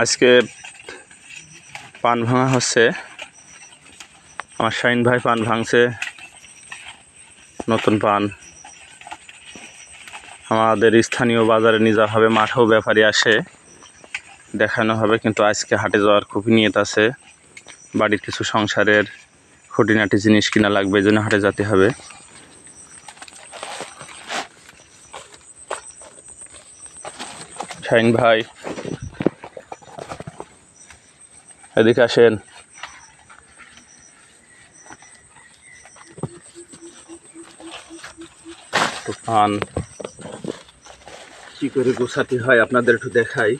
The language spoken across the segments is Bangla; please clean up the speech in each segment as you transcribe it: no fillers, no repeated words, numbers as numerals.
আজকে পান ভাঙা হচ্ছে। আমার শাহিন ভাই পান ভাঙছে, নতুন পান। আমাদের স্থানীয় বাজারে নিয়ে যাওয়া হবে, মাঠেও ব্যাপারী আসে, দেখানো হবে। কিন্তু আজকে হাটে যাওয়ার খুবই নিয়ত আছে। বাড়ির কিছু সংসারের খুঁটিনাটি জিনিস কিনা লাগবে, এই জন্য হাটে যেতে হবে। শাহিন ভাই এদিকে আসেন। তো পান কি করে গোছাতে হয় আপনাদের একটু দেখাই।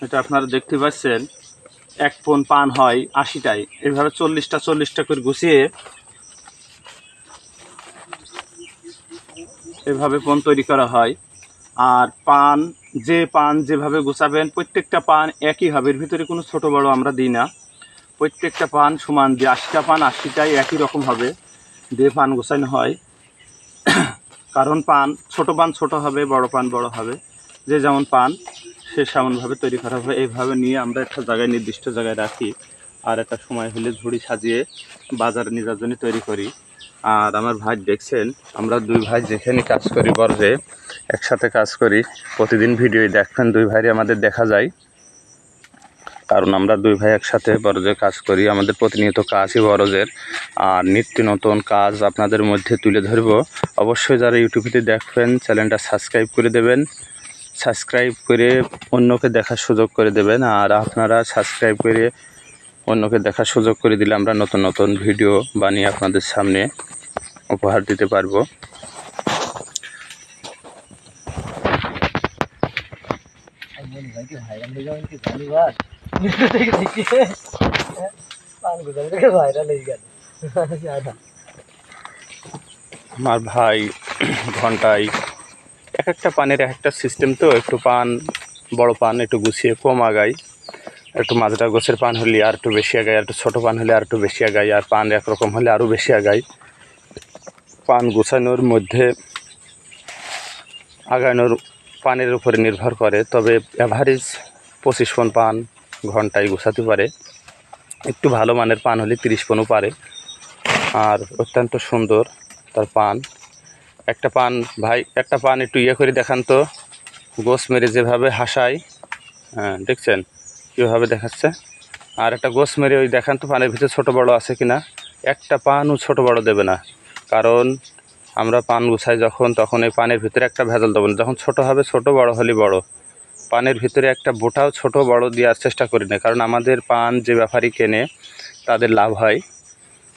এটা আপনারা দেখতে পাচ্ছেন, এক পণ পান হয় ৮০টায়। এভাবে ৪০টা করে গুছিয়ে এভাবে পণ তৈরি করা হয়। আর পান যেভাবে গুছাবেন, প্রত্যেকটা পান একই হবে, এর ভিতরে কোনো ছোট বড় আমরা দিই না। প্রত্যেকটা পান সমান, যে ৮০টা পান ৮০টাই একই রকম হবে দিয়ে পান গোছানো হয়। কারণ ছোট পান ছোট হবে, বড় পান বড় হবে, যে যেমন পান সে সেমনভাবে তৈরি করা হবে। এইভাবে নিয়ে আমরা একটা জায়গায়, নির্দিষ্ট জায়গায় রাখি, আর একটা সময় হলে ঝুড়ি সাজিয়ে বাজারে নিয়ে যাওয়ার জন্য তৈরি করি। আর আমার ভাই দেখছেন, আমরা দুই ভাই যেখানে কাজ করি, বড়জে একসাথে কাজ করি। প্রতিদিন ভিডিওই দেখবেন, দুই ভাইরে আমাদের দেখা যায়, কারণ আমরা দুই ভাই একসাথে বড়জে কাজ করি। আমাদের প্রতিনিয়ত কাজই বড়জের, আর নিত্য নতুন কাজ আপনাদের মধ্যে তুলে ধরব। অবশ্যই যারা ইউটিউবে দেখবেন, চ্যানেলটা সাবস্ক্রাইব করে দেবেন, সাবস্ক্রাইব করে অন্যকে দেখার সুযোগ করে দেবেন। আর আপনারা সাবস্ক্রাইব করে অন্যকে দেখার সুযোগ করে দিলে আমরা নতুন নতুন ভিডিও বানিয়ে আপনাদের সামনে উপহার দিতে পারবো। আমার ভাই ঘন্টায় এক একটা পানের এক একটা সিস্টেম, তো একটু পান, বড় পান একটু গুছিয়ে কম আগায়, একটু মাজরা গোছের পান হলে আর একটু বেশি আগায়, আর একটু ছোটো পান হলে আর একটু বেশি আগায়, আর পান একরকম হলে আরও বেশি আগায়। পান গোছানোর মধ্যে আগানোর পানের উপরে নির্ভর করে, তবে অ্যাভারেজ 25 পণ পান ঘন্টায় গোছাতে পারে। একটু ভালো মানের পান হলে 30 পণও পারে। আর অত্যন্ত সুন্দর তার পান। একটা পান ভাই, একটা পান একটু করে দেখান তো, গোছ মেরে যেভাবে হাসায়, হ্যাঁ দেখছেন কীভাবে দেখাচ্ছে। আর একটা গোছ মেরে দেখান তো পানের ভিতরে ছোটো বড়ো আছে কিনা। একটা পানও ছোটো বড়ো দেবে না, কারণ আমরা পান গুছাই যখন, তখন এই পানের ভিতরে একটা ভেজাল দেবো না। যখন ছোট হবে ছোট, বড় হলে বড়, পানের ভিতরে একটা বোটাও ছোট বড় দেওয়ার চেষ্টা করি না। কারণ আমাদের পান যে ব্যাপারী কেনে তাদের লাভ হয়।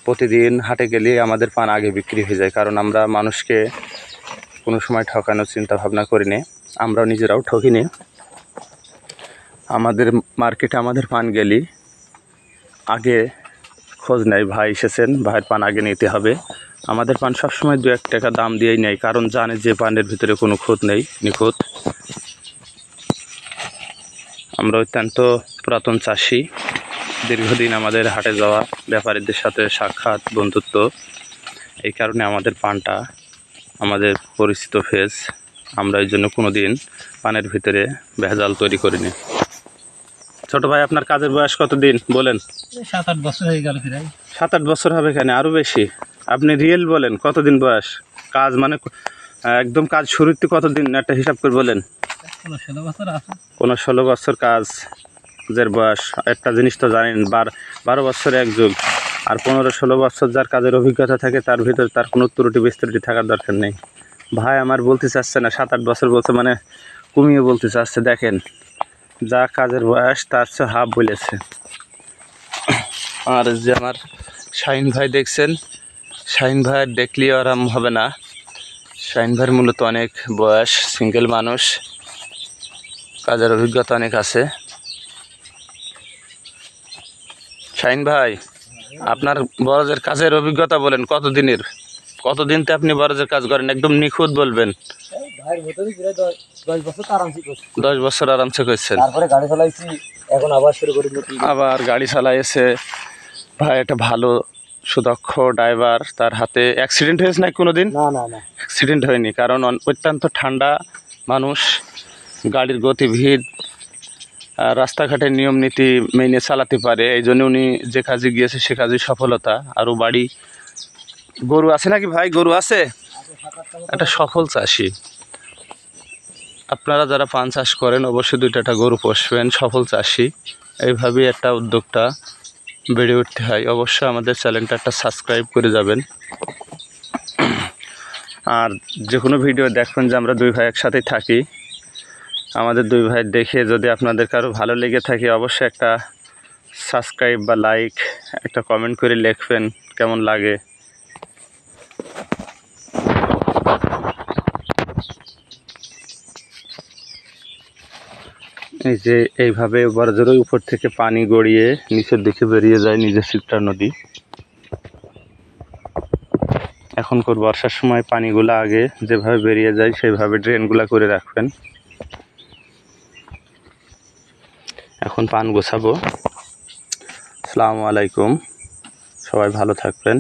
প্রতিদিন হাটে গেলে আমাদের পান আগে বিক্রি হয়ে যায়, কারণ আমরা মানুষকে কোনো সময় ঠকানোর চিন্তা ভাবনা করি না, আমরাও নিজেরাও ঠকি নি। আমাদের মার্কেটে আমাদের পান গেলি আগে খোঁজ নেয়, ভাই এসেছেন, ভাইয়ের পান আগে নিতে হবে। আমাদের পান সবসময় 2-1 টাকা দাম দিয়েই নেয়, কারণ জানে যে পানের ভিতরে কোনো খুঁত নেই, নিখুঁত। আমরা অত্যন্ত পুরাতন চাষি, দীর্ঘদিন আমাদের হাটে যাওয়া, ব্যাপারীদের সাথে সাক্ষাৎ, বন্ধুত্ব, এই কারণে আমাদের পানটা আমাদের পরিচিত ফেস। আমরা এই জন্য কোনো দিন পানের ভিতরে ভেজাল তৈরি করিনি। ছোট ভাই, আপনার কাজের বয়স কতদিন বলেন? 7-8 বছর হয়ে গেল প্রায়। 7-8 বছর হবে, কেন আরও বেশি? আপনি রিয়েল বলেন, কতদিন বয়স কাজ, মানে একদম কাজ শুরুতে কতদিন, একটা হিসাব করে বলেন। 16 বছর আছে। 16 বছর কাজের বয়স। একটা জিনিস তো জানেন, 12 বছর এক যুগ, আর 15-16 বছর যার কাজের অভিজ্ঞতা থাকে তার ভিতরে তার কোনো ত্রুটি বিস্ত্রুটি থাকার দরকার নেই। ভাই আমার বলতে চাচ্ছে না 7-8 বছর বলছে, মানে কমিয়ে বলতে চাচ্ছে। দেখেন যা কাজের বয়স তার চেয়ে হাফ বলেছে। আর যে আমার শাহিন ভাই দেখছেন, শাহিন ভাইয়ের দেখলেও আরাম হবে না। শাহিন ভাইয়ের মূলত অনেক বয়স, সিঙ্গেল মানুষ, কাজের অভিজ্ঞতা অনেক আছে। শাহিন ভাই, আপনার বরজের কাজের অভিজ্ঞতা বলেন, কতদিনের, কতদিনতে আপনি বরজের কাজ করেন? একদম নিখুঁত বলবেন। 10 বছর আরামসে করছেন। তারপরে গাড়ি চালাইছি, এখন আবার শুরু করি। আবার গাড়ি চালাইছে ভাই, এটা ভালো সুদক্ষ ড্রাইভার। তার হাতে অ্যাক্সিডেন্ট হয়েছে না কোনোদিন? না না না, অ্যাক্সিডেন্ট হয়নি, কারণ অত্যন্ত ঠান্ডা মানুষ, গাড়ির গতিবিধি, রাস্তাঘাটের নিয়ম নীতি মেনে চালাতে পারে। এই জন্য উনি যে কাজে গিয়েছে সে কাজে সফলতা। আরও বাড়ি গরু আছে নাকি ভাই? গরু আছে? একটা সফল চাষি। আপনারা যারা পান চাষ করেন অবশ্যই 2টা গরু পোষবেন, সফল চাষি। এইভাবেই একটা উদ্যোক্তা বেড়ে উঠতে হয়। অবশ্যই আমাদের চ্যানেলটা একটা সাবস্ক্রাইব করে যাবেন। আর যে কোনো ভিডিও দেখবেন যে আমরা 2 ভাই একসাথেই থাকি। আমাদের 2 ভাই দেখে যদি আপনাদের কারো ভালো লেগে থাকে অবশ্যই একটা সাবস্ক্রাইব বা লাইক, একটা কমেন্ট করে লিখবেন কেমন লাগে। এই যে এইভাবে বড়জোর উপর থেকে পানি গড়িয়ে নিচের দিকে বেরিয়ে যায় নিজের সিকটা নদী। এখনকার বর্ষার সময় পানিগুলো আগে যেভাবে বেরিয়ে যায় সেইভাবে ড্রেনগুলো করে রাখবেন। এখন পান গোছাবো। আসসালামু আলাইকুম, সবাই ভালো থাকবেন।